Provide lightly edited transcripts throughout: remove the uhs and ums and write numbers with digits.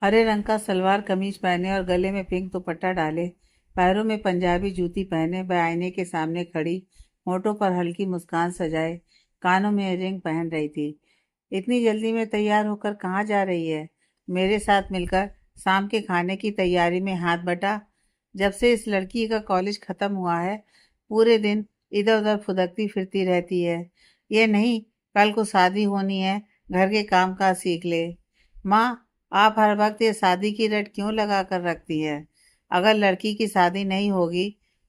हरे रंग का सलवार कमीज पहने और गले में पिंक दुपट्टा डाले, पैरों में पंजाबी जूती पहने वह आईने के सामने खड़ी, होठों पर हल्की मुस्कान सजाए, कानों में इयररिंग पहन रही थी। इतनी जल्दी में तैयार होकर कहाँ जा रही है? मेरे साथ मिलकर शाम के खाने की तैयारी में हाथ बटा। जब से इस लड़की का कॉलेज खत्म हुआ है, पूरे दिन इधर उधर फुदकती फिरती रहती है। ये नहीं, कल को शादी होनी है, घर के काम काज सीख ले। माँ, आप हर वक्त ये शादी की रट क्यों लगा कर रखती है? अगर लड़की की शादी नहीं होगी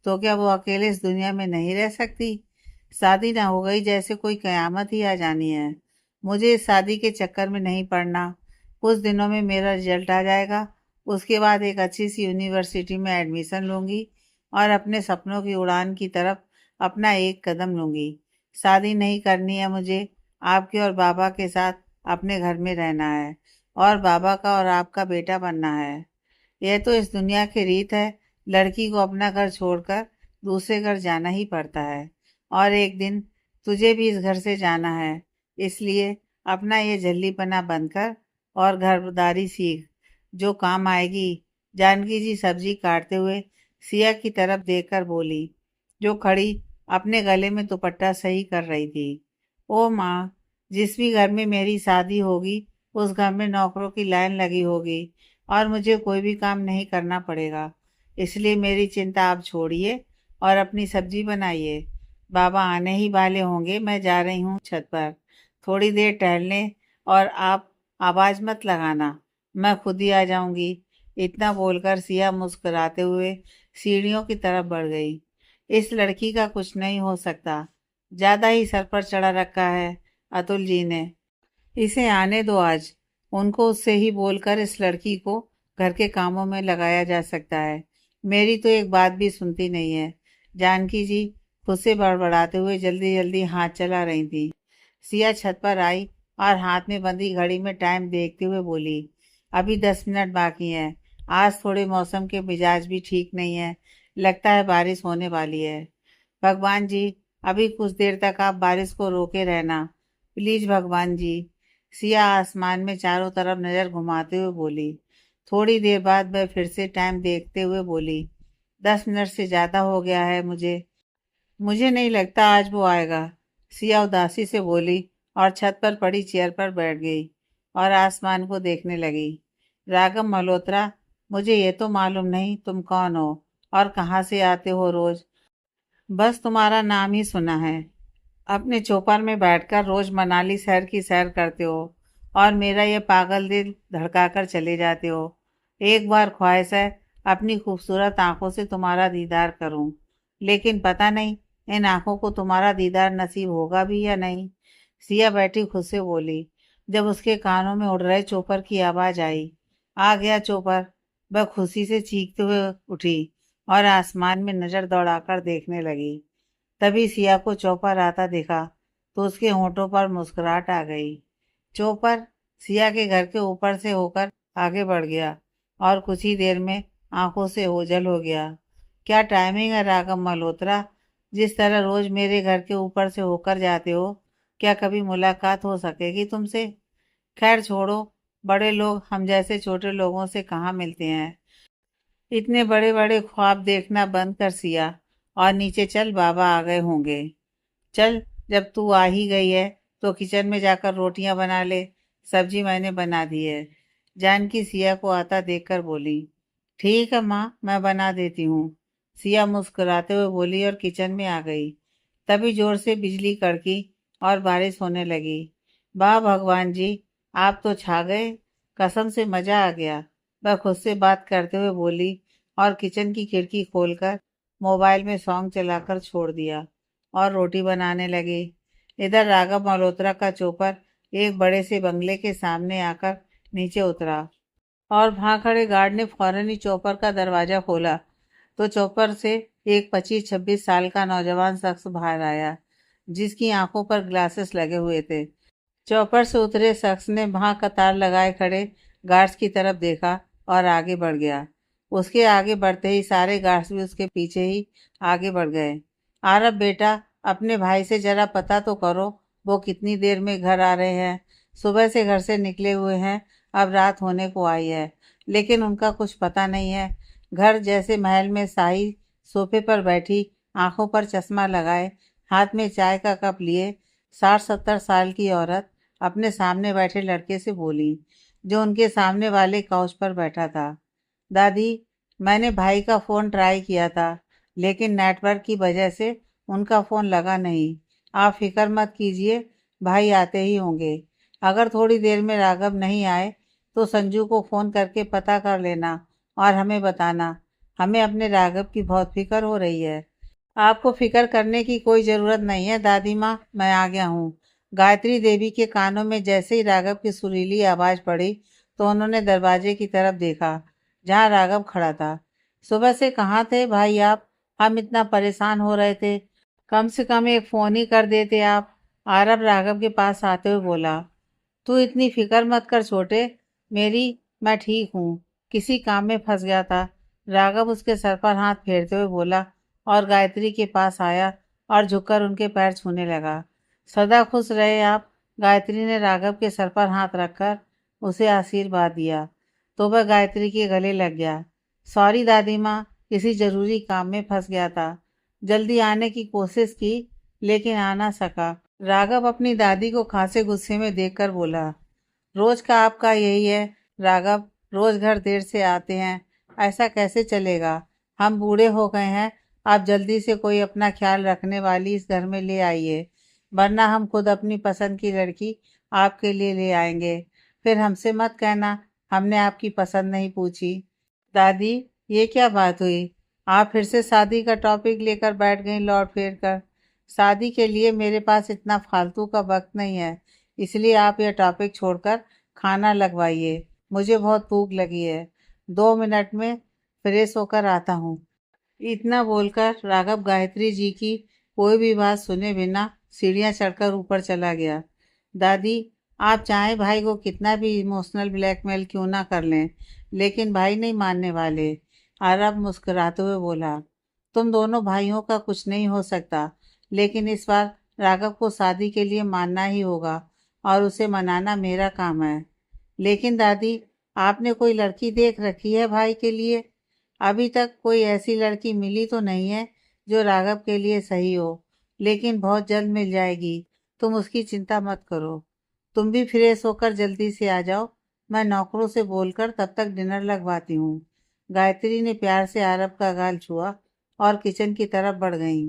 तो क्या वो अकेले इस दुनिया में नहीं रह सकती? शादी ना हो गई जैसे कोई कयामत ही आ जानी है। मुझे इस शादी के चक्कर में नहीं पड़ना। कुछ दिनों में मेरा रिजल्ट आ जाएगा, उसके बाद एक अच्छी सी यूनिवर्सिटी में एडमिशन लूँगी और अपने सपनों की उड़ान की तरफ अपना एक कदम लूँगी। शादी नहीं करनी है मुझे, आपके और बाबा के साथ अपने घर में रहना है और बाबा का और आपका बेटा बनना है। यह तो इस दुनिया की रीत है, लड़की को अपना घर छोड़कर दूसरे घर जाना ही पड़ता है और एक दिन तुझे भी इस घर से जाना है। इसलिए अपना ये झल्लीपना बंद कर और घरदारी सीख, जो काम आएगी। जानकी जी सब्जी काटते हुए सिया की तरफ देखकर बोली, जो खड़ी अपने गले में दुपट्टा सही कर रही थी। ओ माँ, जिस भी घर में मेरी शादी होगी उस घर में नौकरों की लाइन लगी होगी और मुझे कोई भी काम नहीं करना पड़ेगा। इसलिए मेरी चिंता आप छोड़िए और अपनी सब्जी बनाइए। बाबा आने ही वाले होंगे, मैं जा रही हूँ छत पर, थोड़ी देर टहलने, और आप आवाज़ मत लगाना, मैं खुद ही आ जाऊंगी। इतना बोलकर सिया मुस्कुराते हुए सीढ़ियों की तरफ बढ़ गई। इस लड़की का कुछ नहीं हो सकता, ज़्यादा ही सर पर चढ़ा रखा है अतुल जी ने। इसे आने दो आज, उनको उससे ही बोलकर इस लड़की को घर के कामों में लगाया जा सकता है। मेरी तो एक बात भी सुनती नहीं है। जानकी जी खुद से बड़बड़ाते हुए जल्दी जल्दी हाथ चला रही थी। सिया छत पर आई और हाथ में बंधी घड़ी में टाइम देखते हुए बोली, अभी 10 मिनट बाकी हैं। आज थोड़े मौसम के मिजाज भी ठीक नहीं है, लगता है बारिश होने वाली है। भगवान जी, अभी कुछ देर तक आप बारिश को रोके रहना, प्लीज भगवान जी। सिया आसमान में चारों तरफ नजर घुमाते हुए बोली। थोड़ी देर बाद वह फिर से टाइम देखते हुए बोली, 10 मिनट से ज्यादा हो गया है, मुझे मुझे नहीं लगता आज वो आएगा। सिया उदासी से बोली और छत पर पड़ी चेयर पर बैठ गई और आसमान को देखने लगी। रागम मल्होत्रा, मुझे ये तो मालूम नहीं तुम कौन हो और कहाँ से आते हो रोज। बस तुम्हारा नाम ही सुना है। अपने चौपर में बैठकर रोज मनाली शहर की सैर करते हो और मेरा ये पागल दिल धड़काकर चले जाते हो। एक बार ख्वाहिश है अपनी खूबसूरत आंखों से तुम्हारा दीदार करूं, लेकिन पता नहीं इन आंखों को तुम्हारा दीदार नसीब होगा भी या नहीं। सिया बैठी खुद से बोली, जब उसके कानों में उड़ रहे चौपर की आवाज आई। आ गया चौपर। वह खुशी से चीखते हुए उठी और आसमान में नजर दौड़ाकर देखने लगी। तभी सिया को चौपर आता दिखा तो उसके होठों पर मुस्कुराहट आ गई। चौपर सिया के घर के ऊपर से होकर आगे बढ़ गया और कुछ ही देर में आंखों से ओझल हो गया। क्या टाइमिंग है रागम मल्होत्रा, जिस तरह रोज मेरे घर के ऊपर से होकर जाते हो, क्या कभी मुलाकात हो सकेगी तुमसे? खैर छोड़ो, बड़े लोग हम जैसे छोटे लोगों से कहाँ मिलते हैं। इतने बड़े बड़े ख्वाब देखना बंद कर सिया और नीचे चल, बाबा आ गए होंगे। चल, जब तू आ ही गई है तो किचन में जाकर रोटियां बना ले, सब्जी मैंने बना दी है। जानकी सिया को आता देखकर बोली, ठीक है माँ, मैं बना देती हूँ। सिया मुस्कुराते हुए बोली और किचन में आ गई। तभी जोर से बिजली कड़की और बारिश होने लगी। वाह भगवान जी, आप तो छा गए, कसम से मजा आ गया, वह खुद से बात करते हुए बोली और किचन की खिड़की खोलकर मोबाइल में सॉन्ग चलाकर छोड़ दिया और रोटी बनाने लगी। इधर राघव मल्होत्रा का चौपर एक बड़े से बंगले के सामने आकर नीचे उतरा और वहां खड़े गार्ड ने फौरन ही चौपर का दरवाजा खोला तो चौपर से एक 25-26 साल का नौजवान शख्स बाहर आया, जिसकी आंखों पर ग्लासेस लगे हुए थे। चौपर से उतरे शख्स ने वहां कतार लगाए खड़े गार्ड्स की तरफ देखा और आगे बढ़ गया। उसके आगे बढ़ते ही सारे गार्ड्स भी उसके पीछे ही आगे बढ़ गए। आरब बेटा, अपने भाई से जरा पता तो करो वो कितनी देर में घर आ रहे हैं। सुबह से घर से निकले हुए हैं, अब रात होने को आई है, लेकिन उनका कुछ पता नहीं है। घर जैसे महल में शाही सोफे पर बैठी, आंखों पर चश्मा लगाए, हाथ में चाय का कप लिए 60-70 साल की औरत अपने सामने बैठे लड़के से बोली, जो उनके सामने वाले काउच पर बैठा था। दादी, मैंने भाई का फ़ोन ट्राई किया था, लेकिन नेटवर्क की वजह से उनका फ़ोन लगा नहीं। आप फिक्र मत कीजिए, भाई आते ही होंगे। अगर थोड़ी देर में राघव नहीं आए तो संजू को फ़ोन करके पता कर लेना और हमें बताना। हमें अपने राघव की बहुत फिक्र हो रही है। आपको फिक्र करने की कोई ज़रूरत नहीं है दादी माँ, मैं आ गया हूँ। गायत्री देवी के कानों में जैसे ही राघव की सुरीली आवाज़ पड़ी तो उन्होंने दरवाजे की तरफ देखा, जहाँ राघव खड़ा था। सुबह से कहाँ थे भाई आप? हम इतना परेशान हो रहे थे, कम से कम एक फ़ोन ही कर देते आप। आरब राघव के पास आते हुए बोला, तू इतनी फिक्र मत कर छोटे, मेरी मैं ठीक हूँ, किसी काम में फंस गया था। राघव उसके सर पर हाथ फेरते हुए बोला और गायत्री के पास आया और झुककर उनके पैर छूने लगा। सदा खुश रहे आप। गायत्री ने राघव के सर पर हाथ रखकर उसे आशीर्वाद दिया तो वह गायत्री के गले लग गया। सॉरी दादी माँ, किसी जरूरी काम में फंस गया था। जल्दी आने की कोशिश की, लेकिन आ ना सका। राघव अपनी दादी को खासे गुस्से में देखकर बोला, रोज का आपका यही है राघव, रोज घर देर से आते हैं, ऐसा कैसे चलेगा? हम बूढ़े हो गए हैं, आप जल्दी से कोई अपना ख्याल रखने वाली इस घर में ले आइए, वरना हम खुद अपनी पसंद की लड़की आपके लिए ले आएंगे। फिर हमसे मत कहना हमने आपकी पसंद नहीं पूछी। दादी, ये क्या बात हुई? आप फिर से शादी का टॉपिक लेकर बैठ गई लौट फेर कर। शादी के लिए मेरे पास इतना फालतू का वक्त नहीं है, इसलिए आप यह टॉपिक छोड़कर खाना लगवाइए। मुझे बहुत भूख लगी है, 2 मिनट में फ्रेश होकर आता हूँ। इतना बोलकर राघव गायत्री जी की कोई भी बात सुने बिना सीढ़ियाँ चढ़कर ऊपर चला गया। दादी, आप चाहें भाई को कितना भी इमोशनल ब्लैकमेल क्यों ना कर लें, लेकिन भाई नहीं मानने वाले। आरब मुस्कुराते हुए बोला, तुम दोनों भाइयों का कुछ नहीं हो सकता, लेकिन इस बार राघव को शादी के लिए मानना ही होगा और उसे मनाना मेरा काम है। लेकिन दादी, आपने कोई लड़की देख रखी है भाई के लिए? अभी तक कोई ऐसी लड़की मिली तो नहीं है जो राघव के लिए सही हो, लेकिन बहुत जल्द मिल जाएगी, तुम उसकी चिंता मत करो। तुम भी फ्रेश होकर जल्दी से आ जाओ, मैं नौकरों से बोलकर तब तक डिनर लगवाती हूँ। गायत्री ने प्यार से आरब का गाल छुआ और किचन की तरफ बढ़ गई।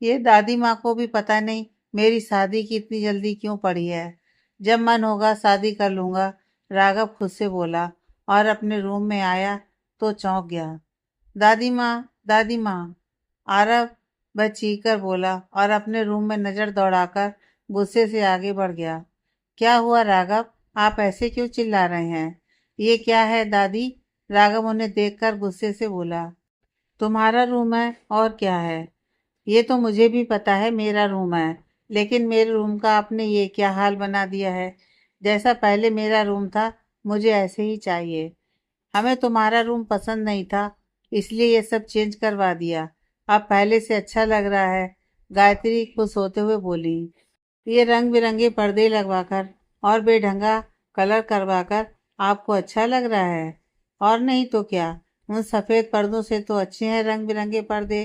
ये दादी माँ को भी पता नहीं मेरी शादी की इतनी जल्दी क्यों पड़ी है। जब मन होगा शादी कर लूँगा, राघव खुद से बोला और अपने रूम में आया तो चौंक गया। दादी माँ, दादी माँ, आरव वह चीख कर बोला और अपने रूम में नज़र दौड़ाकर गुस्से से आगे बढ़ गया। क्या हुआ राघव, आप ऐसे क्यों चिल्ला रहे हैं? ये क्या है दादी? राघव उन्हें देखकर गुस्से से बोला, तुम्हारा रूम है और क्या है। ये तो मुझे भी पता है मेरा रूम है, लेकिन मेरे रूम का आपने ये क्या हाल बना दिया है। जैसा पहले मेरा रूम था मुझे ऐसे ही चाहिए। हमें तुम्हारा रूम पसंद नहीं था, इसलिए ये सब चेंज करवा दिया। अब पहले से अच्छा लग रहा है। गायत्री खुश होते हुए बोली, ये रंग बिरंगे पर्दे लगवाकर और बेढंगा कलर करवाकर आपको अच्छा लग रहा है? और नहीं तो क्या, उन सफ़ेद पर्दों से तो अच्छे हैं रंग बिरंगे पर्दे।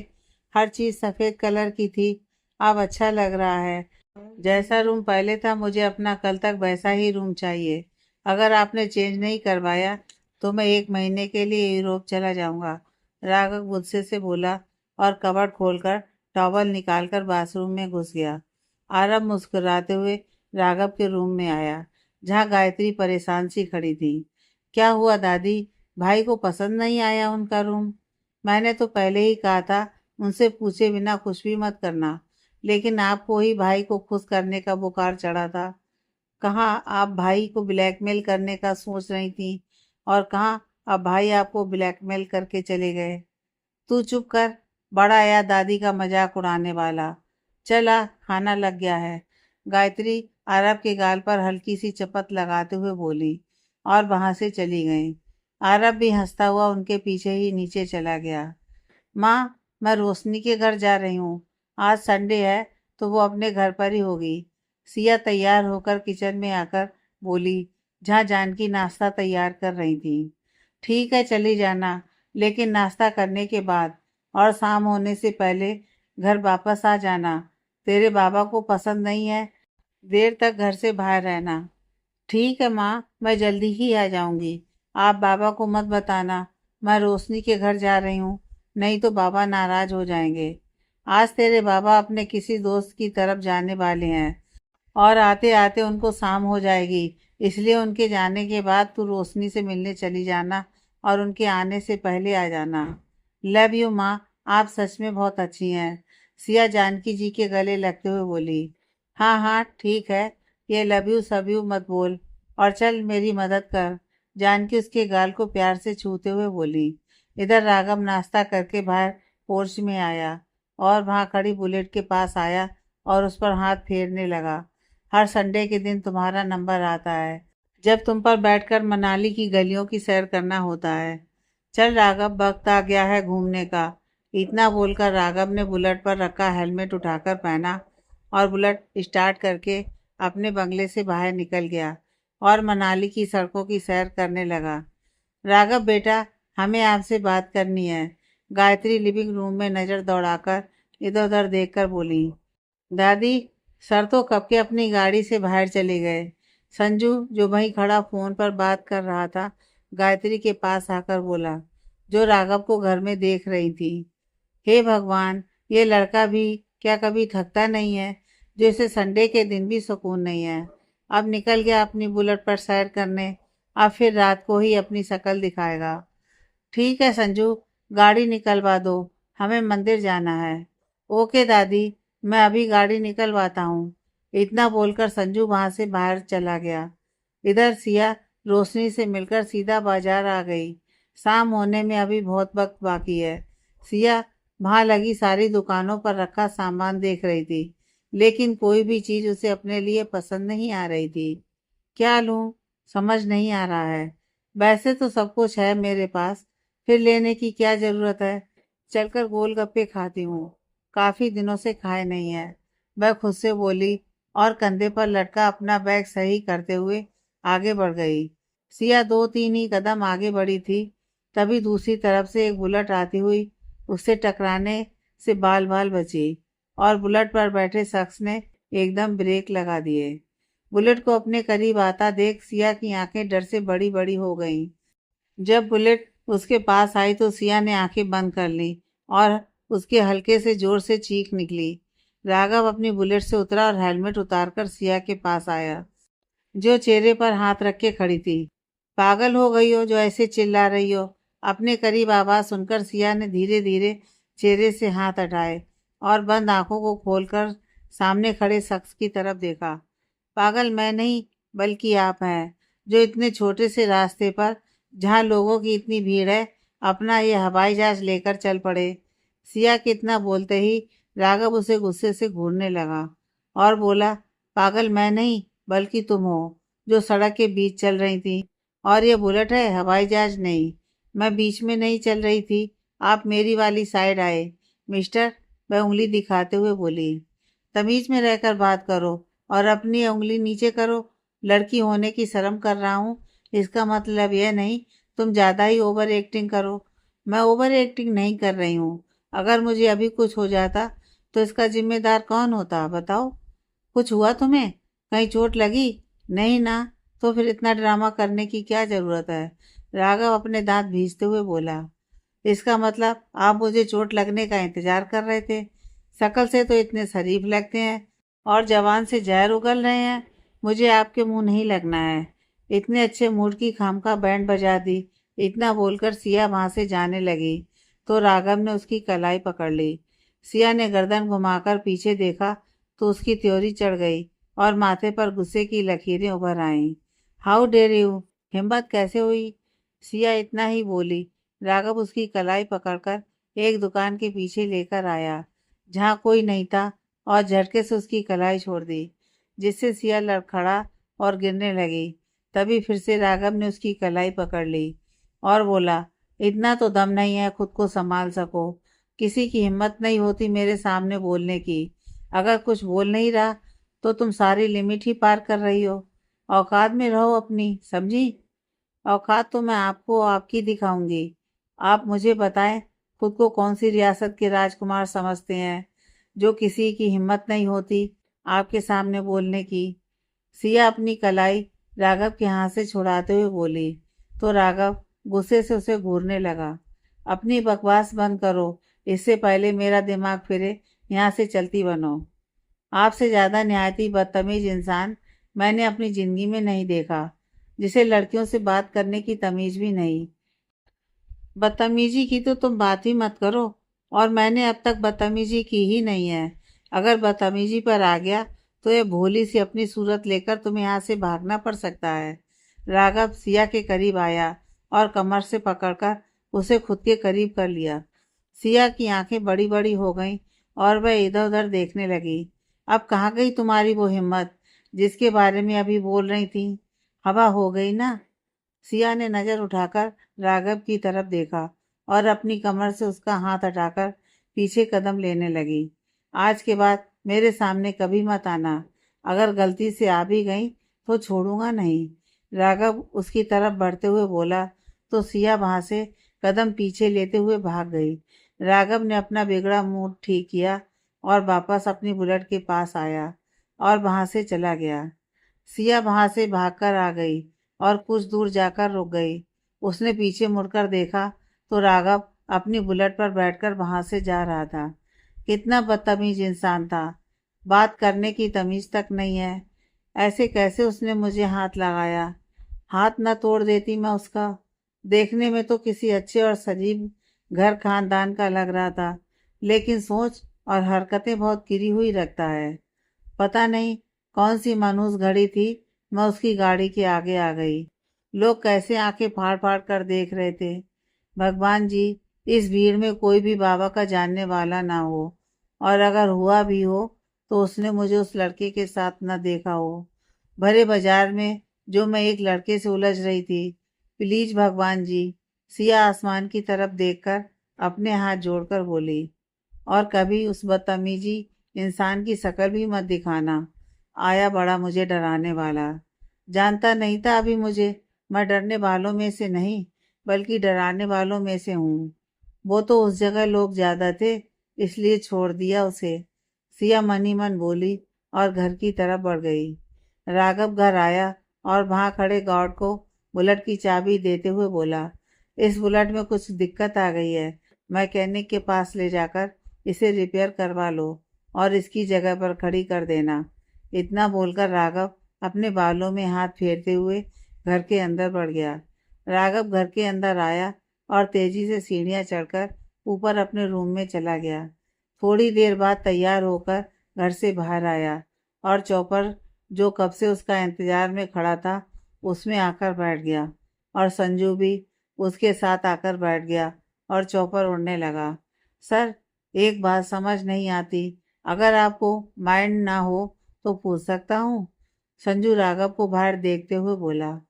हर चीज़ सफ़ेद कलर की थी, अब अच्छा लग रहा है। जैसा रूम पहले था मुझे अपना कल तक वैसा ही रूम चाहिए। अगर आपने चेंज नहीं करवाया तो मैं 1 महीने के लिए यूरोप चला जाऊंगा। राघव गुस्से से बोला और कबर्ड खोलकर टॉवल निकालकर बाथरूम में घुस गया। आरब मुस्कुराते हुए राघव के रूम में आया, जहाँ गायत्री परेशान सी खड़ी थी। क्या हुआ दादी, भाई को पसंद नहीं आया उनका रूम? मैंने तो पहले ही कहा था उनसे पूछे बिना कुछ भी मत करना, लेकिन आपको ही भाई को खुश करने का बुखार चढ़ा था। कहाँ आप भाई को ब्लैकमेल करने का सोच रही थी और कहाँ अब भाई आपको ब्लैकमेल करके चले गए। तू चुप कर, बड़ा या दादी का मजाक उड़ाने वाला। चला, खाना लग गया है। गायत्री आरब के गाल पर हल्की सी चपत लगाते हुए बोली और वहां से चली गई। आरब भी हंसता हुआ उनके पीछे ही नीचे चला गया। माँ, मैं रोशनी के घर जा रही हूँ, आज संडे है तो वो अपने घर पर ही होगी। सिया तैयार होकर किचन में आकर बोली, जहाँ जानकी नाश्ता तैयार कर रही थी। ठीक है, चली जाना, लेकिन नाश्ता करने के बाद और शाम होने से पहले घर वापस आ जाना। तेरे बाबा को पसंद नहीं है देर तक घर से बाहर रहना। ठीक है माँ, मैं जल्दी ही आ जाऊंगी। आप बाबा को मत बताना मैं रोशनी के घर जा रही हूँ, नहीं तो बाबा नाराज हो जाएंगे। आज तेरे बाबा अपने किसी दोस्त की तरफ जाने वाले हैं और आते आते उनको शाम हो जाएगी, इसलिए उनके जाने के बाद तू रोशनी से मिलने चली जाना और उनके आने से पहले आ जाना। लव यू माँ, आप सच में बहुत अच्छी हैं। सिया जानकी जी के गले लगते हुए बोली। हाँ हाँ ठीक है, ये लव यू सब यू मत बोल और चल मेरी मदद कर। जानकी उसके गाल को प्यार से छूते हुए बोली। इधर राघव नाश्ता करके बाहर पोर्च में आया और वहाँ खड़ी बुलेट के पास आया और उस पर हाथ फेरने लगा। हर संडे के दिन तुम्हारा नंबर आता है जब तुम पर बैठकर मनाली की गलियों की सैर करना होता है। चल राघव, वक्त आ गया है घूमने का। इतना बोलकर राघव ने बुलेट पर रखा हेलमेट उठाकर पहना और बुलेट स्टार्ट करके अपने बंगले से बाहर निकल गया और मनाली की सड़कों की सैर करने लगा। राघव बेटा, हमें आपसे बात करनी है। गायत्री लिविंग रूम में नज़र दौड़ाकर इधर उधर देखकर बोली। दादी, सर तो कब के अपनी गाड़ी से बाहर चले गए। संजू, जो वहीं खड़ा फोन पर बात कर रहा था, गायत्री के पास आकर बोला, जो राघव को घर में देख रही थी। हे भगवान, ये लड़का भी क्या कभी थकता नहीं है, जो इसे संडे के दिन भी सुकून नहीं है। अब निकल गया अपनी बुलेट पर सैर करने, अब फिर रात को ही अपनी शक्ल दिखाएगा। ठीक है संजू, गाड़ी निकलवा दो, हमें मंदिर जाना है। ओके दादी, मैं अभी गाड़ी निकलवाता हूँ। इतना बोलकर संजू वहां से बाहर चला गया। इधर सिया रोशनी से मिलकर सीधा बाजार आ गई। शाम होने में अभी बहुत वक्त बाकी है। सिया वहां लगी सारी दुकानों पर रखा सामान देख रही थी, लेकिन कोई भी चीज उसे अपने लिए पसंद नहीं आ रही थी। क्या लूं, समझ नहीं आ रहा है। वैसे तो सब कुछ है मेरे पास, फिर लेने की क्या जरूरत है। चलकर गोलगप्पे खाती हूँ, काफी दिनों से खाए नहीं है, वह खुद से बोली और कंधे पर लटका अपना बैग सही करते हुए आगे बढ़ गई। सिया दो तीन ही कदम आगे बढ़ी थी, तभी दूसरी तरफ से एक बुलेट आती हुई उससे टकराने से बाल बाल बची और बुलेट पर बैठे शख्स ने एकदम ब्रेक लगा दिए। बुलेट को अपने करीब आता देख सिया की आंखें डर से बड़ी बड़ी हो गईं। जब बुलेट उसके पास आई तो सिया ने आंखें बंद कर ली और उसके हल्के से जोर से चीख निकली। राघव अपनी बुलेट से उतरा और हेलमेट उतारकर सिया के पास आया, जो चेहरे पर हाथ रख के खड़ी थी। पागल हो गई हो जो ऐसे चिल्ला रही हो? अपने करीब आवाज सुनकर सिया ने धीरे धीरे चेहरे से हाथ हटाए और बंद आंखों को खोलकर सामने खड़े शख्स की तरफ देखा। पागल मैं नहीं, बल्कि आप हैं, जो इतने छोटे से रास्ते पर, जहाँ लोगों की इतनी भीड़ है, अपना ये हवाई जहाज लेकर चल पड़े। सिया कितना बोलते ही राघव उसे गुस्से से घूरने लगा और बोला, पागल मैं नहीं, बल्कि तुम हो, जो सड़क के बीच चल रही थी। और ये बुलेट है, हवाई जहाज नहीं। मैं बीच में नहीं चल रही थी, आप मेरी वाली साइड आए। मिस्टर, वह उंगली दिखाते हुए बोली। तमीज में रहकर बात करो और अपनी उंगली नीचे करो। लड़की होने की शर्म कर रहा हूँ, इसका मतलब यह नहीं तुम ज़्यादा ही ओवर एक्टिंग करो। मैं ओवर एक्टिंग नहीं कर रही हूँ। अगर मुझे अभी कुछ हो जाता तो इसका जिम्मेदार कौन होता, बताओ। कुछ हुआ तुम्हें? कहीं चोट लगी? नहीं ना, तो फिर इतना ड्रामा करने की क्या ज़रूरत है? राघव अपने दांत भींचते हुए बोला। इसका मतलब आप मुझे चोट लगने का इंतजार कर रहे थे। शक्ल से तो इतने शरीफ लगते हैं और जवान से जहर उगल रहे हैं। मुझे आपके मुंह नहीं लगना है। इतने अच्छे मूड की खामखा बैंड बजा दी। इतना बोलकर सिया वहां से जाने लगी तो राघव ने उसकी कलाई पकड़ ली। सिया ने गर्दन घुमाकर पीछे देखा तो उसकी त्योरी चढ़ गई और माथे पर गुस्से की लकीरें उभर आईं। हाउ डेयर यू, हिम्मत कैसे हुई? सिया इतना ही बोली। राघव उसकी कलाई पकड़कर एक दुकान के पीछे लेकर आया, जहाँ कोई नहीं था, और झटके से उसकी कलाई छोड़ दी, जिससे सिया लड़खड़ा और गिरने लगी। तभी फिर से राघव ने उसकी कलाई पकड़ ली और बोला, इतना तो दम नहीं है खुद को संभाल सको। किसी की हिम्मत नहीं होती मेरे सामने बोलने की। अगर कुछ बोल नहीं रहा तो तुम सारी लिमिट ही पार कर रही हो। औकात में रहो अपनी, समझी? औकात तो मैं आपको आपकी दिखाऊंगी। आप मुझे बताएं, खुद को कौन सी रियासत के राजकुमार समझते हैं, जो किसी की हिम्मत नहीं होती आपके सामने बोलने की। सिया अपनी कलाई राघव के हाथ से छुड़ाते हुए बोली, तो राघव गुस्से से उसे घूरने लगा। अपनी बकवास बंद करो, इससे पहले मेरा दिमाग फिरे, यहाँ से चलती बनो। आपसे ज्यादा निहायती बदतमीज इंसान मैंने अपनी जिंदगी में नहीं देखा, जिसे लड़कियों से बात करने की तमीज भी नहीं। बदतमीजी की तो तुम बात ही मत करो, और मैंने अब तक बदतमीजी की ही नहीं है। अगर बदतमीजी पर आ गया तो ये भोली सी अपनी सूरत लेकर तुम्हें यहाँ से भागना पड़ सकता है। राघव सिया के करीब आया और कमर से पकड़कर उसे खुद के करीब कर लिया। सिया की आंखें बड़ी बड़ी हो गईं और वह इधर उधर देखने लगी। अब कहाँ गई तुम्हारी वो हिम्मत, जिसके बारे में अभी बोल रही थी? हवा हो गई ना? सिया ने नजर उठाकर राघव की तरफ देखा और अपनी कमर से उसका हाथ हटाकर पीछे कदम लेने लगी। आज के बाद मेरे सामने कभी मत आना। अगर गलती से आ भी गई तो छोड़ूंगा नहीं। राघव उसकी तरफ बढ़ते हुए बोला, तो सिया वहां से कदम पीछे लेते हुए भाग गई। राघव ने अपना बिगड़ा मूड ठीक किया और वापस अपनी बुलेट के पास आया और वहां से चला गया। सिया वहां से भागकर आ गई और कुछ दूर जाकर रुक गई। उसने पीछे मुड़कर देखा तो राघव अपनी बुलेट पर बैठकर वहां से जा रहा था। कितना बदतमीज इंसान था, बात करने की तमीज तक नहीं है। ऐसे कैसे उसने मुझे हाथ लगाया? हाथ न तोड़ देती मैं उसका। देखने में तो किसी अच्छे और सजीव घर खानदान का लग रहा था, लेकिन सोच और हरकतें बहुत गिरी हुई रखता है। पता नहीं कौन सी मनहूस घड़ी थी, मैं उसकी गाड़ी के आगे आ गई। लोग कैसे आंखें फाड़ फाड़ कर देख रहे थे। भगवान जी, इस भीड़ में कोई भी बाबा का जानने वाला ना हो, और अगर हुआ भी हो तो उसने मुझे उस लड़के के साथ न देखा हो। भरे बाजार में जो मैं एक लड़के से उलझ रही थी। प्लीज भगवान जी। सिया आसमान की तरफ देखकर अपने हाथ जोड़कर बोली, और कभी उस बदतमीजी इंसान की शक्ल भी मत दिखाना। आया बड़ा मुझे डराने वाला। जानता नहीं था अभी मुझे। मैं डरने वालों में से नहीं, बल्कि डराने वालों में से हूँ। वो तो उस जगह लोग ज्यादा थे, इसलिए छोड़ दिया उसे। सिया मन ही मन बोली और घर की तरफ बढ़ गई। राघव घर आया और वहां खड़े गार्ड को बुलेट की चाबी देते हुए बोला, इस बुलेट में कुछ दिक्कत आ गई है, मैकेनिक के पास ले जाकर इसे रिपेयर करवा लो और इसकी जगह पर खड़ी कर देना। इतना बोलकर राघव अपने बालों में हाथ फेरते हुए घर के अंदर बढ़ गया। राघव घर के अंदर आया और तेजी से सीढ़ियां चढ़कर ऊपर अपने रूम में चला गया। थोड़ी देर बाद तैयार होकर घर से बाहर आया और चौपर, जो कब से उसका इंतजार में खड़ा था, उसमें आकर बैठ गया, और संजू भी उसके साथ आकर बैठ गया और चौपर उड़ने लगा। सर, एक बात समझ नहीं आती, अगर आपको माइंड ना हो तो पूछ सकता हूँ? संजू राघव को बाहर देखते हुए बोला।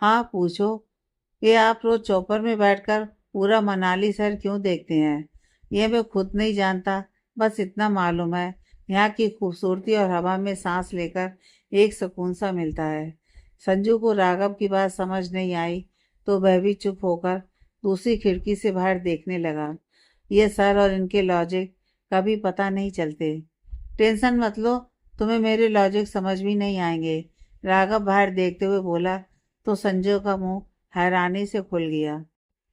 हाँ पूछो। ये आप रोज चौपर में बैठकर पूरा मनाली शहर क्यों देखते हैं? ये मैं खुद नहीं जानता, बस इतना मालूम है, यहाँ की खूबसूरती और हवा में सांस लेकर एक सुकून सा मिलता है। संजू को राघव की बात समझ नहीं आई, तो वह भी चुप होकर दूसरी खिड़की से बाहर देखने लगा। ये सर और इनके लॉजिक कभी पता नहीं चलते। टेंशन मत लो, तुम्हें मेरे लॉजिक समझ भी नहीं आएंगे। राघव बाहर देखते हुए बोला, तो संजू का मुंह हैरानी से खुल गया।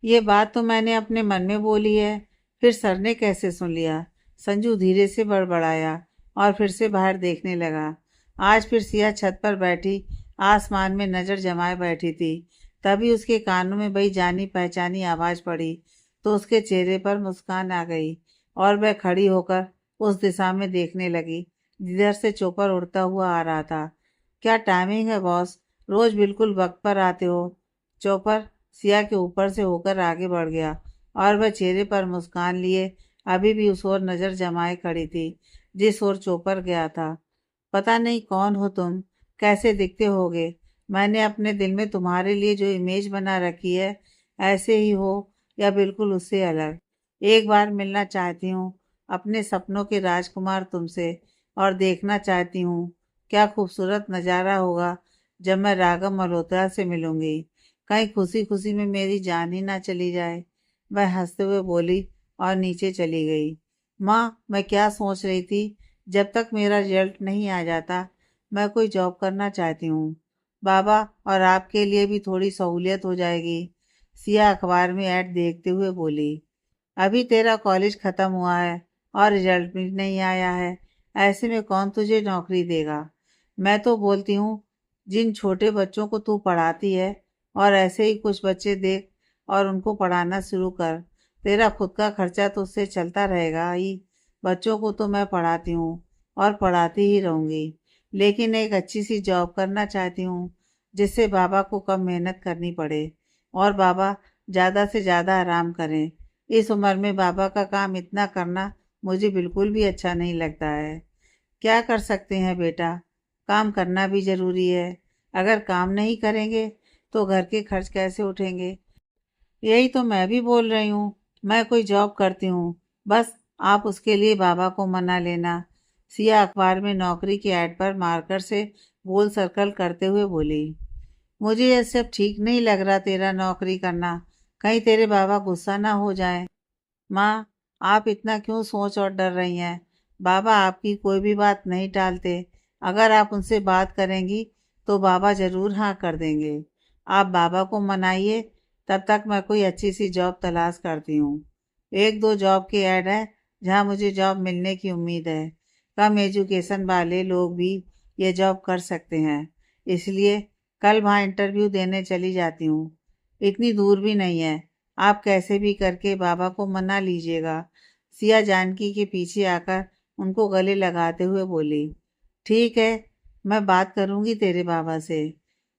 ये बात तो मैंने अपने मन में बोली है, फिर सर ने कैसे सुन लिया? संजू धीरे से बड़बड़ाया और फिर से बाहर देखने लगा। आज फिर सिया छत पर बैठी आसमान में नजर जमाए बैठी थी। तभी उसके कानों में वही जानी पहचानी आवाज पड़ी, तो उसके चेहरे पर मुस्कान आ गई और वह खड़ी होकर उस दिशा में देखने लगी जिधर से चोपर उड़ता हुआ आ रहा था। क्या टाइमिंग है बॉस, रोज बिल्कुल वक्त पर आते हो। चोपर सिया के ऊपर से होकर आगे बढ़ गया और वह चेहरे पर मुस्कान लिए अभी भी उस ओर नजर जमाए खड़ी थी जिस ओर चोपर गया था। पता नहीं कौन हो तुम, कैसे दिखते होगे। मैंने अपने दिल में तुम्हारे लिए जो इमेज बना रखी है, ऐसे ही हो या बिल्कुल उससे अलग। एक बार मिलना चाहती हूँ अपने सपनों के राजकुमार तुमसे, और देखना चाहती हूँ क्या खूबसूरत नज़ारा होगा जब मैं राघव मल्होत्रा से मिलूंगी। कहीं खुशी खुशी में मेरी जान ही ना चली जाए। वह हंसते हुए बोली और नीचे चली गई। माँ, मैं क्या सोच रही थी, जब तक मेरा रिजल्ट नहीं आ जाता मैं कोई जॉब करना चाहती हूँ। बाबा, और आपके लिए भी थोड़ी सहूलियत हो जाएगी। सिया अखबार में ऐड देखते हुए बोली। अभी तेरा कॉलेज खत्म हुआ है और रिजल्ट भी नहीं आया है। ऐसे में कौन तुझे नौकरी देगा। मैं तो बोलती हूँ, जिन छोटे बच्चों को तू पढ़ाती है और ऐसे ही कुछ बच्चे देख और उनको पढ़ाना शुरू कर। तेरा खुद का खर्चा तो उससे चलता रहेगा ही। बच्चों को तो मैं पढ़ाती हूँ और पढ़ाती ही रहूँगी, लेकिन एक अच्छी सी जॉब करना चाहती हूँ जिससे बाबा को कम मेहनत करनी पड़े और बाबा ज़्यादा से ज़्यादा आराम करें। इस उम्र में बाबा का काम इतना करना मुझे बिल्कुल भी अच्छा नहीं लगता है। क्या कर सकते हैं बेटा, काम करना भी ज़रूरी है। अगर काम नहीं करेंगे तो घर के खर्च कैसे उठेंगे। यही तो मैं भी बोल रही हूँ, मैं कोई जॉब करती हूँ, बस आप उसके लिए बाबा को मना लेना। सिया अखबार में नौकरी की ऐड पर मार्कर से गोल सर्कल करते हुए बोली। मुझे ये सब ठीक नहीं लग रहा तेरा नौकरी करना, कहीं तेरे बाबा गुस्सा ना हो जाए। माँ, आप इतना क्यों सोच और डर रही हैं। बाबा आपकी कोई भी बात नहीं टालते। अगर आप उनसे बात करेंगी तो बाबा ज़रूर हाँ कर देंगे। आप बाबा को मनाइए, तब तक मैं कोई अच्छी सी जॉब तलाश करती हूँ। एक दो जॉब की ऐड है जहाँ मुझे जॉब मिलने की उम्मीद है। कम एजुकेशन वाले लोग भी ये जॉब कर सकते हैं, इसलिए कल वहाँ इंटरव्यू देने चली जाती हूँ। इतनी दूर भी नहीं है, आप कैसे भी करके बाबा को मना लीजिएगा। सिया जानकी के पीछे आकर उनको गले लगाते हुए बोली। ठीक है, मैं बात करूंगी तेरे बाबा से।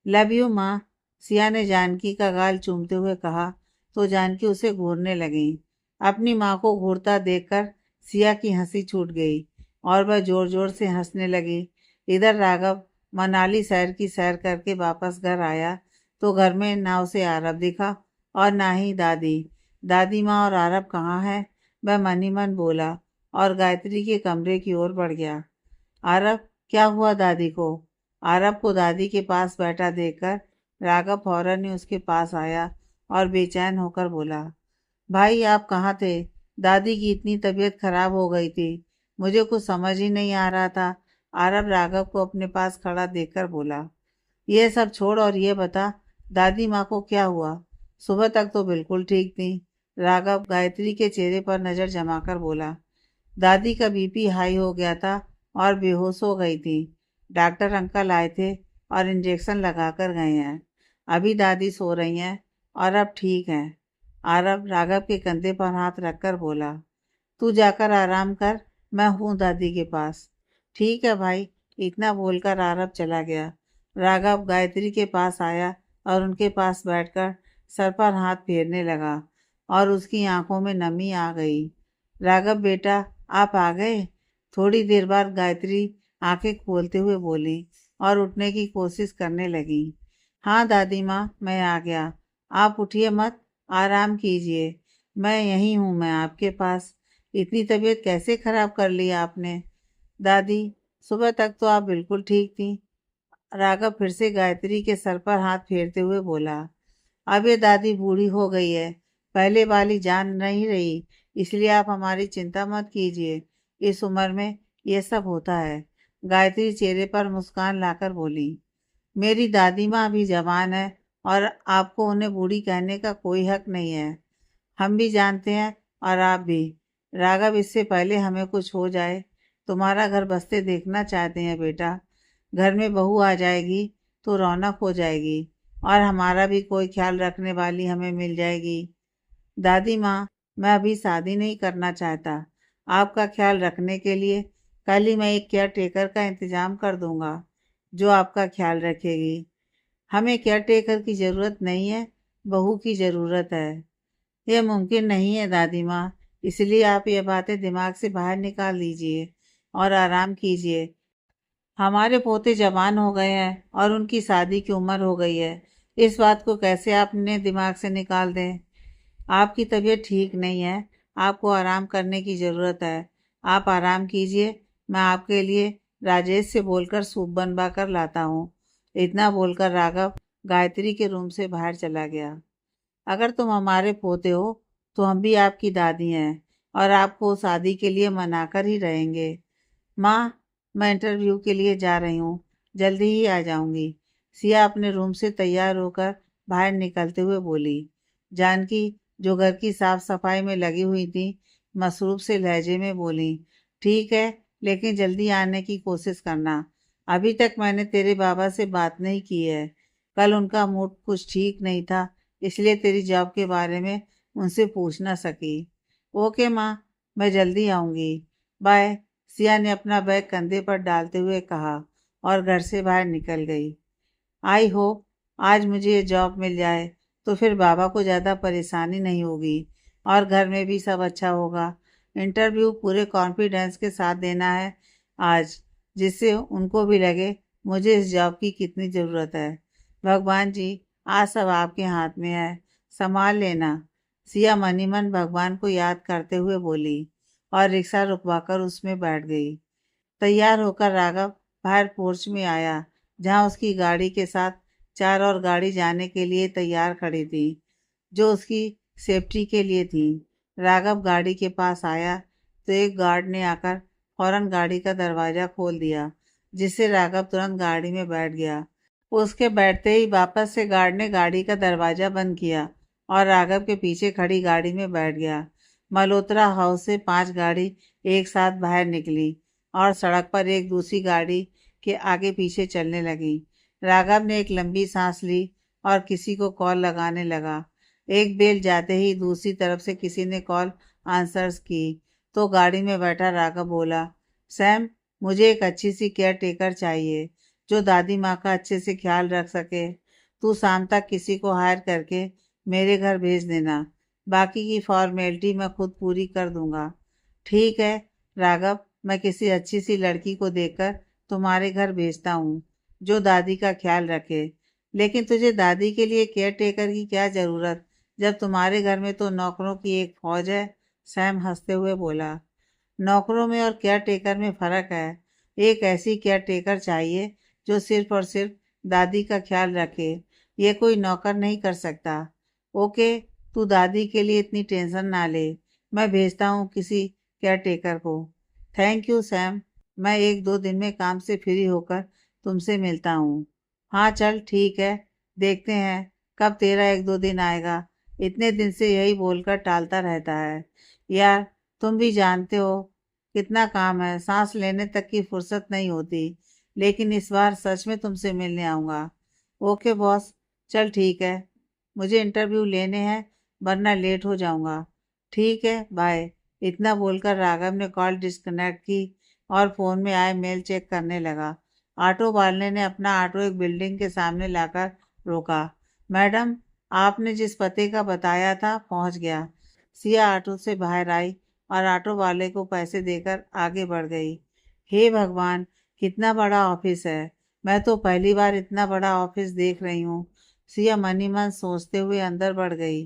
लव यू माँ। सिया ने जानकी का गाल चूमते हुए कहा तो जानकी उसे घूरने लगी। अपनी माँ को घूरता देखकर सिया की हंसी छूट गई और वह जोर जोर से हंसने लगी। इधर राघव मनाली शहर की सैर करके वापस घर आया तो घर में ना उसे आरव दिखा और ना ही दादी। दादी माँ और आरव कहाँ है, वह मन ही मन बोला और गायत्री के कमरे की ओर बढ़ गया। आरव, क्या हुआ दादी को। आरव को दादी के पास बैठा देखकर राघव फौरन ही उसके पास आया और बेचैन होकर बोला। भाई, आप कहाँ थे। दादी की इतनी तबीयत खराब हो गई थी, मुझे कुछ समझ ही नहीं आ रहा था। आरव राघव को अपने पास खड़ा देखकर बोला। ये सब छोड़ और ये बता, दादी माँ को क्या हुआ। सुबह तक तो बिल्कुल ठीक थी। राघव गायत्री के चेहरे पर नजर जमाकर बोला। दादी का बीपी हाई हो गया था और बेहोश हो गई थी। डॉक्टर अंकल आए थे और इंजेक्शन लगाकर गए हैं। अभी दादी सो रही हैं और अब ठीक हैं। आरव राघव के कंधे पर हाथ रखकर बोला। तू जाकर आराम कर, मैं हूँ दादी के पास। ठीक है भाई। इतना बोलकर आरव चला गया। राघव गायत्री के पास आया और उनके पास बैठकर सर पर हाथ फेरने लगा और उसकी आंखों में नमी आ गई। राघव बेटा, आप आ गए। थोड़ी देर बाद गायत्री आंखें खोलते हुए बोली और उठने की कोशिश करने लगी। हाँ दादी माँ, मैं आ गया। आप उठिए मत, आराम कीजिए। मैं यहीं हूँ, मैं आपके पास। इतनी तबीयत कैसे खराब कर ली आपने। दादी, सुबह तक तो आप बिल्कुल ठीक थी। राघव फिर से गायत्री के सर पर हाथ फेरते हुए बोला। अब ये दादी बूढ़ी हो गई है, पहले वाली जान नहीं रही, इसलिए आप हमारी चिंता मत कीजिए। इस उम्र में ये सब होता है। गायत्री चेहरे पर मुस्कान लाकर बोली। मेरी दादी माँ अभी जवान है और आपको उन्हें बूढ़ी कहने का कोई हक नहीं है। हम भी जानते हैं और आप भी। राघव, इससे पहले हमें कुछ हो जाए, तुम्हारा घर बसते देखना चाहते हैं बेटा। घर में बहू आ जाएगी तो रौनक हो जाएगी और हमारा भी कोई ख्याल रखने वाली हमें मिल जाएगी। दादी माँ, मैं अभी शादी नहीं करना चाहता। आपका ख्याल रखने के लिए कल ही मैं एक केयर टेकर का इंतजाम कर दूंगा जो आपका ख्याल रखेगी। हमें केयर टेकर की ज़रूरत नहीं है, बहू की ज़रूरत है। यह मुमकिन नहीं है दादी माँ, इसलिए आप ये बातें दिमाग से बाहर निकाल दीजिए और आराम कीजिए। हमारे पोते जवान हो गए हैं और उनकी शादी की उम्र हो गई है। इस बात को कैसे आप अपने दिमाग से निकाल दें। आपकी तबीयत ठीक नहीं है, आपको आराम करने की ज़रूरत है। आप आराम कीजिए, मैं आपके लिए राजेश से बोलकर सूप बनवा कर लाता हूँ। इतना बोलकर राघव गायत्री के रूम से बाहर चला गया। अगर तुम हमारे पोते हो तो हम भी आपकी दादी हैं और आपको शादी के लिए मनाकर ही रहेंगे। माँ, मैं इंटरव्यू के लिए जा रही हूँ, जल्दी ही आ जाऊंगी। सिया अपने रूम से तैयार होकर बाहर निकलते हुए बोली। जानकी, जो घर की साफ सफाई में लगी हुई थी, मसरूफ से लहजे में बोली, ठीक है, लेकिन जल्दी आने की कोशिश करना। अभी तक मैंने तेरे बाबा से बात नहीं की है। कल उनका मूड कुछ ठीक नहीं था, इसलिए तेरी जॉब के बारे में उनसे पूछ ना सकी। ओके माँ, मैं जल्दी आऊँगी, बाय। सिया ने अपना बैग कंधे पर डालते हुए कहा और घर से बाहर निकल गई। आई होप आज मुझे ये जॉब मिल जाए तो फिर बाबा को ज़्यादा परेशानी नहीं होगी और घर में भी सब अच्छा होगा। इंटरव्यू पूरे कॉन्फिडेंस के साथ देना है आज, जिससे उनको भी लगे मुझे इस जॉब की कितनी ज़रूरत है। भगवान जी, आज सब आपके हाथ में है, संभाल लेना। सिया मनी मन भगवान को याद करते हुए बोली और रिक्शा रुकवाकर उसमें बैठ गई। तैयार होकर राघव बाहर पोर्च में आया, जहां उसकी गाड़ी के साथ 4 और गाड़ी जाने के लिए तैयार खड़ी थी, जो उसकी सेफ्टी के लिए थी। राघव गाड़ी के पास आया तो एक गार्ड ने आकर फौरन गाड़ी का दरवाज़ा खोल दिया, जिससे राघव तुरंत गाड़ी में बैठ गया। उसके बैठते ही वापस से गार्ड ने गाड़ी का दरवाज़ा बंद किया और राघव के पीछे खड़ी गाड़ी में बैठ गया। मल्होत्रा हाउस से 5 गाड़ी एक साथ बाहर निकली और सड़क पर एक दूसरी गाड़ी के आगे पीछे चलने लगी। राघव ने एक लंबी सांस ली और किसी को कॉल लगाने लगा। एक बेल जाते ही दूसरी तरफ से किसी ने कॉल आंसर्स की तो गाड़ी में बैठा राघव बोला, सैम, मुझे एक अच्छी सी केयर टेकर चाहिए जो दादी माँ का अच्छे से ख्याल रख सके। तू शाम तक किसी को हायर करके मेरे घर भेज देना, बाकी की फॉर्मेलिटी मैं खुद पूरी कर दूंगा। ठीक है राघव, मैं किसी अच्छी सी लड़की को देखकर तुम्हारे घर भेजता हूँ जो दादी का ख्याल रखे। लेकिन तुझे दादी के लिए केयर टेकर की क्या ज़रूरत, जब तुम्हारे घर में तो नौकरों की एक फौज है। सैम हंसते हुए बोला, नौकरों में और केयर टेकर में फ़र्क है। एक ऐसी केयर टेकर चाहिए जो सिर्फ और सिर्फ दादी का ख्याल रखे, ये कोई नौकर नहीं कर सकता। ओके, तू दादी के लिए इतनी टेंशन ना ले, मैं भेजता हूँ किसी केयर टेकर को। थैंक यू सैम, मैं 1-2 दिन में काम से फ्री होकर तुमसे मिलता हूँ। हाँ चल ठीक है, देखते हैं कब तेरा 1-2 दिन आएगा। इतने दिन से यही बोलकर टालता रहता है। यार, तुम भी जानते हो कितना काम है, सांस लेने तक की फुर्सत नहीं होती। लेकिन इस बार सच में तुमसे मिलने आऊँगा। ओके बॉस, चल ठीक है, मुझे इंटरव्यू लेने हैं वरना लेट हो जाऊँगा। ठीक है, बाय। इतना बोलकर राघव ने कॉल डिस्कनेक्ट की और फ़ोन में आए मेल चेक करने लगा। ऑटो वाले ने अपना ऑटो एक बिल्डिंग के सामने लाकर रोका। मैडम, आपने जिस पते का बताया था पहुंच गया। सिया ऑटो से बाहर आई और ऑटो वाले को पैसे देकर आगे बढ़ गई। हे भगवान, कितना बड़ा ऑफिस है, मैं तो पहली बार इतना बड़ा ऑफिस देख रही हूँ। सिया मनी मन सोचते हुए अंदर बढ़ गई।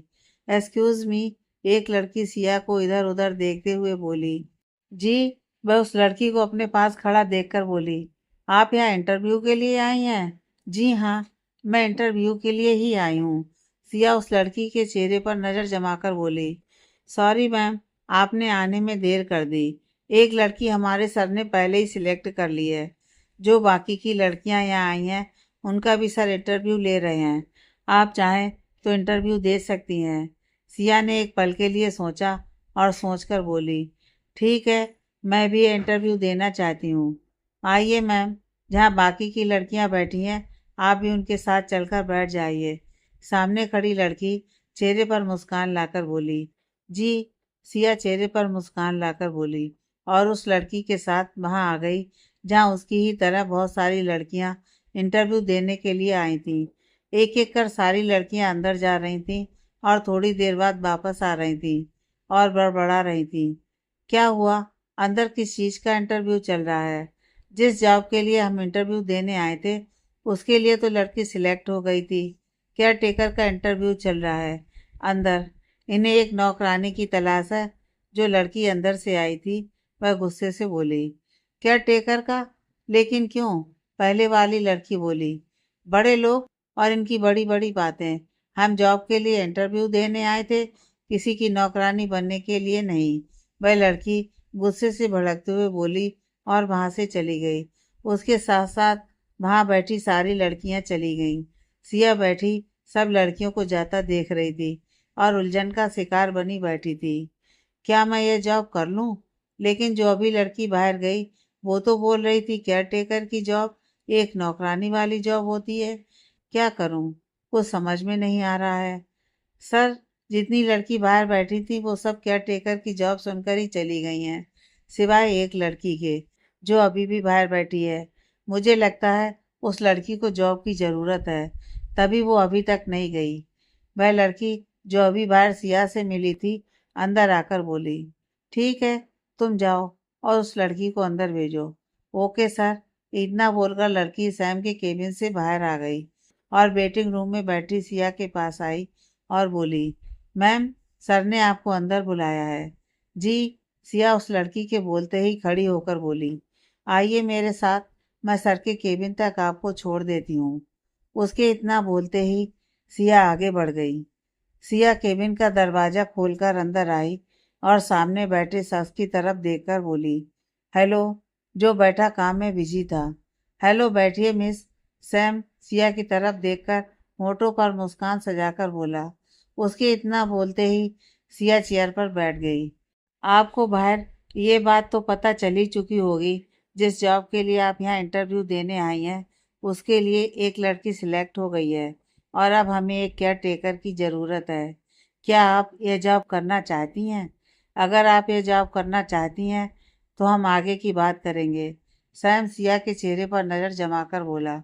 एक्सक्यूज मी, एक लड़की सिया को इधर उधर देखते हुए बोली। जी, वह उस लड़की को अपने पास खड़ा देखकर बोली, आप यहाँ इंटरव्यू के लिए आई हैं? जी हाँ, मैं इंटरव्यू के लिए ही आई हूँ। सिया उस लड़की के चेहरे पर नज़र जमाकर बोली, सॉरी मैम, आपने आने में देर कर दी। एक लड़की हमारे सर ने पहले ही सिलेक्ट कर ली है। जो बाकी की लड़कियां यहाँ आई हैं उनका भी सर इंटरव्यू ले रहे हैं। आप चाहें तो इंटरव्यू दे सकती हैं। सिया ने एक पल के लिए सोचा और सोचकर बोली, ठीक है, मैं भी इंटरव्यू देना चाहती हूँ। आइए मैम, जहाँ बाकी की लड़कियाँ बैठी हैं आप भी उनके साथ चलकर बैठ जाइए। सामने खड़ी लड़की चेहरे पर मुस्कान लाकर बोली। जी, सिया चेहरे पर मुस्कान लाकर बोली और उस लड़की के साथ वहां आ गई जहां उसकी ही तरह बहुत सारी लड़कियां इंटरव्यू देने के लिए आई थीं। एक एक कर सारी लड़कियां अंदर जा रही थीं और थोड़ी देर बाद वापस आ रही थीं और बड़बड़ा रही थीं। क्या हुआ? अंदर किस चीज़ का इंटरव्यू चल रहा है? जिस जॉब के लिए हम इंटरव्यू देने आए थे उसके लिए तो लड़की सिलेक्ट हो गई थी। केयर टेकर का इंटरव्यू चल रहा है अंदर। इन्हें एक नौकरानी की तलाश है। जो लड़की अंदर से आई थी वह गुस्से से बोली। केयर टेकर का? लेकिन क्यों? पहले वाली लड़की बोली। बड़े लोग और इनकी बड़ी बड़ी बातें। हम जॉब के लिए इंटरव्यू देने आए थे, किसी की नौकरानी बनने के लिए नहीं। वह लड़की गुस्से से भड़कते हुए बोली और वहां से चली गई। उसके साथ साथ वहां बैठी सारी लड़कियां चली गईं। सिया बैठी सब लड़कियों को जाता देख रही थी और उलझन का शिकार बनी बैठी थी। क्या मैं ये जॉब कर लूं? लेकिन जो अभी लड़की बाहर गई वो तो बोल रही थी केयर टेकर की जॉब एक नौकरानी वाली जॉब होती है। क्या करूं? कुछ समझ में नहीं आ रहा है। सर, जितनी लड़की बाहर बैठी थी वो सब केयर टेकर की जॉब सुनकर ही चली गई हैं, सिवाय एक लड़की के जो अभी भी बाहर बैठी है। मुझे लगता है उस लड़की को जॉब की ज़रूरत है, तभी वो अभी तक नहीं गई। वह लड़की जो अभी बाहर सिया से मिली थी अंदर आकर बोली, ठीक है, तुम जाओ और उस लड़की को अंदर भेजो। Okay sir. इतना बोलकर लड़की सैम के केबिन से बाहर आ गई और वेटिंग रूम में बैठी सिया के पास आई और बोली, मैम, सर ने आपको अंदर बुलाया है। जी। सिया उस लड़की के बोलते ही खड़ी होकर बोली, आइए मेरे साथ, मैं सर के केबिन तक आपको छोड़ देती हूँ। उसके इतना बोलते ही सिया आगे बढ़ गई। सिया केबिन का दरवाजा खोलकर अंदर आई और सामने बैठे शख्स की तरफ देखकर बोली, हेलो, जो बैठा काम में बिजी था। हेलो, बैठिए मिस। सैम सिया की तरफ देखकर होठों पर मुस्कान सजाकर बोला। उसके इतना बोलते ही सिया चेयर पर बैठ गई। आपको बाहर ये बात तो पता चल ही चुकी होगी, जिस जॉब के लिए आप यहाँ इंटरव्यू देने आई हैं उसके लिए एक लड़की सिलेक्ट हो गई है और अब हमें एक केयर टेकर की ज़रूरत है। क्या आप ये जॉब करना चाहती हैं? अगर आप ये जॉब करना चाहती हैं तो हम आगे की बात करेंगे। सैम सिया के चेहरे पर नज़र जमाकर बोला,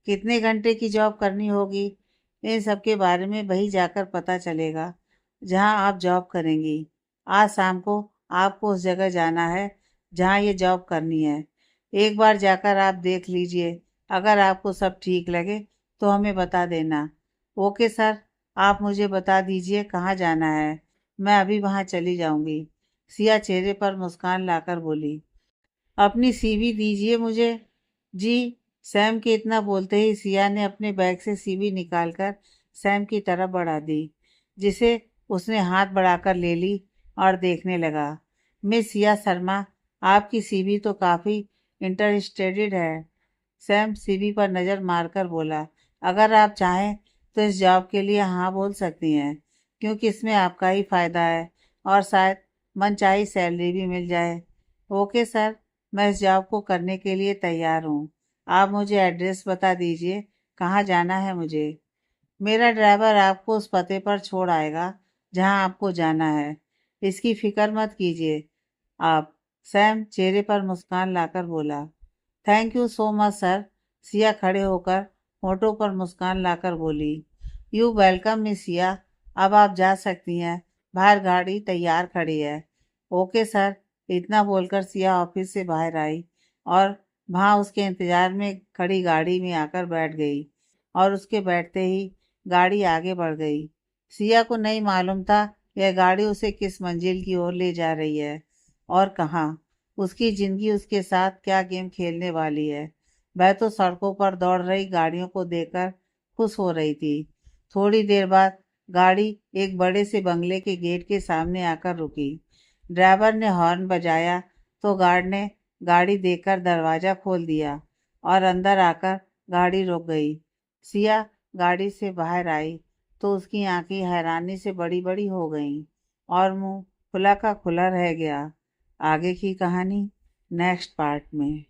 कितने घंटे की जॉब करनी होगी? इन सब के बारे में वही जाकर पता चलेगा जहां आप जॉब करेंगी। आज शाम को आपको उस जगह जाना है जहां ये जॉब करनी है। एक बार जाकर आप देख लीजिए, अगर आपको सब ठीक लगे तो हमें बता देना। ओके सर, आप मुझे बता दीजिए कहाँ जाना है, मैं अभी वहाँ चली जाऊंगी। सिया चेहरे पर मुस्कान लाकर बोली, अपनी सीवी दीजिए मुझे। जी। सैम के इतना बोलते ही सिया ने अपने बैग से सीवी निकालकर सैम की तरफ बढ़ा दी, जिसे उसने हाथ बढ़ाकर ले ली और देखने लगा। मिस सिया शर्मा, आपकी सीवी तो काफ़ी इंटरेस्टेड है। सैम सीवी पर नज़र मारकर बोला, अगर आप चाहें तो इस जॉब के लिए हाँ बोल सकती हैं, क्योंकि इसमें आपका ही फ़ायदा है और शायद मनचाही सैलरी भी मिल जाए। ओके सर, मैं इस जॉब को करने के लिए तैयार हूँ। आप मुझे एड्रेस बता दीजिए, कहाँ जाना है मुझे। मेरा ड्राइवर आपको उस पते पर छोड़ आएगा जहाँ आपको जाना है। इसकी फिक्र मत कीजिए आप। सैम चेहरे पर मुस्कान लाकर बोला, thank you so much sir. Siya खड़े होकर होठों पर मुस्कान लाकर बोली, यू वेलकम मिस सिया। अब आप जा सकती हैं, बाहर गाड़ी तैयार खड़ी है। Okay sir. इतना बोलकर सिया ऑफिस से बाहर आई और वहाँ उसके इंतजार में खड़ी गाड़ी में आकर बैठ गई और उसके बैठते ही गाड़ी आगे बढ़ गई। सिया को नहीं मालूम था यह गाड़ी उसे किस मंजिल की ओर ले जा रही है और कहाँ। उसकी जिंदगी उसके साथ क्या गेम खेलने वाली है। वह तो सड़कों पर दौड़ रही गाड़ियों को देखकर खुश हो रही थी। थोड़ी देर बाद गाड़ी एक बड़े से बंगले के गेट के सामने आकर रुकी। ड्राइवर ने हॉर्न बजाया तो गार्ड ने गाड़ी देखकर दरवाज़ा खोल दिया और अंदर आकर गाड़ी रुक गई। सिया गाड़ी से बाहर आई तो उसकी आंखें हैरानी से बड़ी बड़ी हो गईं और मुंह खुला का खुला रह गया। आगे की कहानी नेक्स्ट पार्ट में।